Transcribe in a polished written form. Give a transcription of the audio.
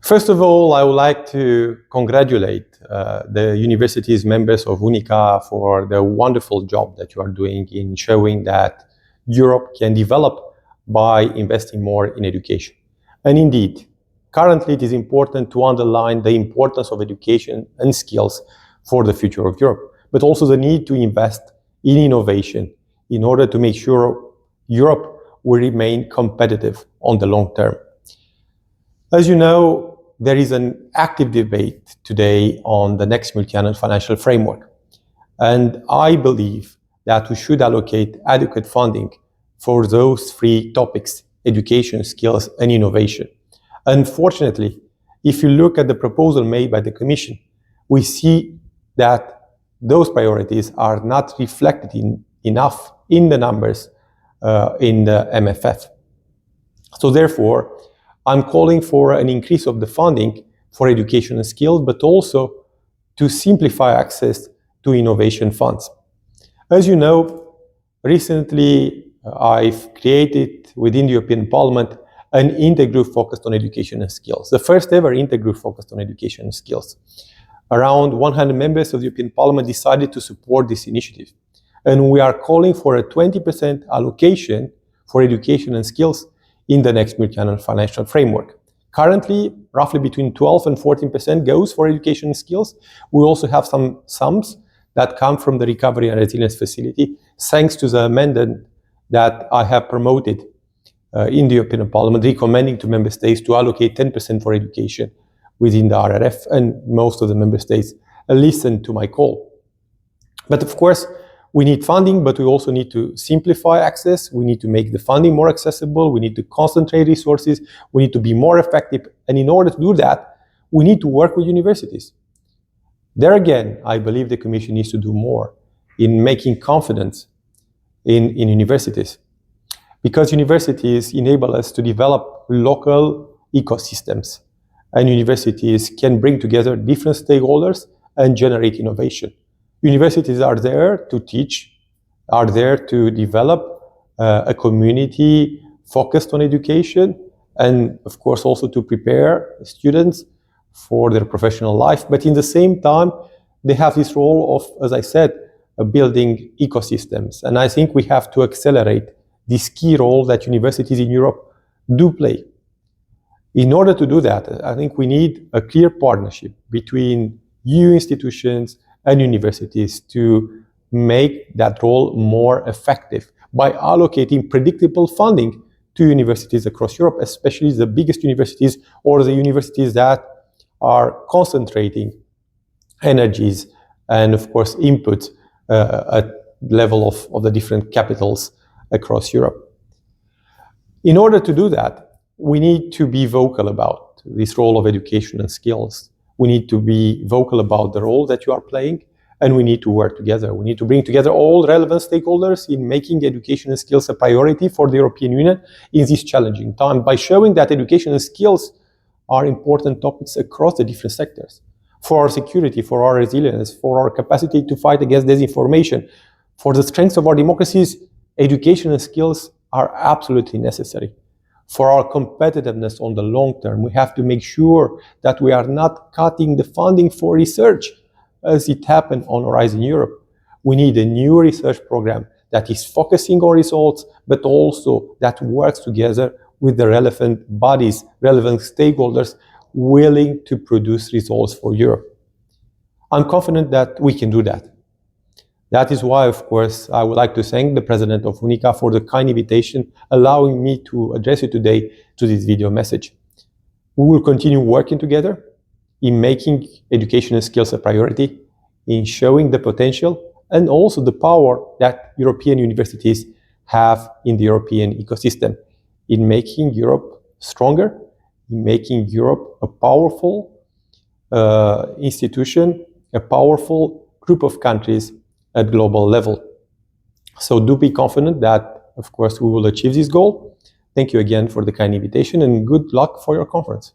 First of all, I would like to congratulate the university's members of UNICA for the wonderful job that you are doing in showing that Europe can develop by investing more in education. And indeed, currently it is important to underline the importance of education and skills for the future of Europe, but also the need to invest in innovation in order to make sure Europe will remain competitive on the long term. As you know, there is an active debate today on the next multi-annual financial framework. And I believe that we should allocate adequate funding for those three topics: education, skills, and innovation. Unfortunately, if you look at the proposal made by the Commission, we see that those priorities are not reflected enough in the numbers in the MFF. So therefore, I'm calling for an increase of the funding for education and skills, but also to simplify access to innovation funds. As you know, recently I've created within the European Parliament an intergroup focused on education and skills, the first ever intergroup focused on education and skills. Around 100 members of the European Parliament decided to support this initiative. And we are calling for a 20% allocation for education and skills in the next multi-annual financial framework. Currently, roughly between 12 and 14% goes for education and skills. We also have some sums that come from the Recovery and Resilience Facility, thanks to the amendment that I have promoted in the European Parliament, recommending to member states to allocate 10% for education within the RRF, and most of the member states listened to my call. But of course, we need funding, but we also need to simplify access. We need to make the funding more accessible. We need to concentrate resources. We need to be more effective. And in order to do that, we need to work with universities. There again, I believe the Commission needs to do more in making confidence in universities, because universities enable us to develop local ecosystems, and universities can bring together different stakeholders and generate innovation. Universities are there to teach, are there to develop a community focused on education, and of course also to prepare students for their professional life. But in the same time, they have this role of, as I said, building ecosystems. And I think we have to accelerate this key role that universities in Europe do play. In order to do that, I think we need a clear partnership between EU institutions and universities to make that role more effective by allocating predictable funding to universities across Europe, especially the biggest universities or the universities that are concentrating energies and, of course, input at level of the different capitals across Europe. In order to do that, we need to be vocal about this role of education and skills. We need to be vocal about the role that you are playing, and we need to work together. We need to bring together all relevant stakeholders in making education and skills a priority for the European Union in this challenging time, by showing that education and skills are important topics across the different sectors. For our security, for our resilience, for our capacity to fight against disinformation, for the strength of our democracies, education and skills are absolutely necessary. For our competitiveness on the long term, we have to make sure that we are not cutting the funding for research as it happened on Horizon Europe. We need a new research program that is focusing on results, but also that works together with the relevant bodies, relevant stakeholders willing to produce results for Europe. I'm confident that we can do that. That is why, of course, I would like to thank the President of UNICA for the kind invitation, allowing me to address you today to this video message. We will continue working together in making education and skills a priority, in showing the potential and also the power that European universities have in the European ecosystem, in making Europe stronger, in making Europe a powerful institution, a powerful group of countries at global level. So do be confident that, of course, we will achieve this goal. Thank you again for the kind invitation, and good luck for your conference.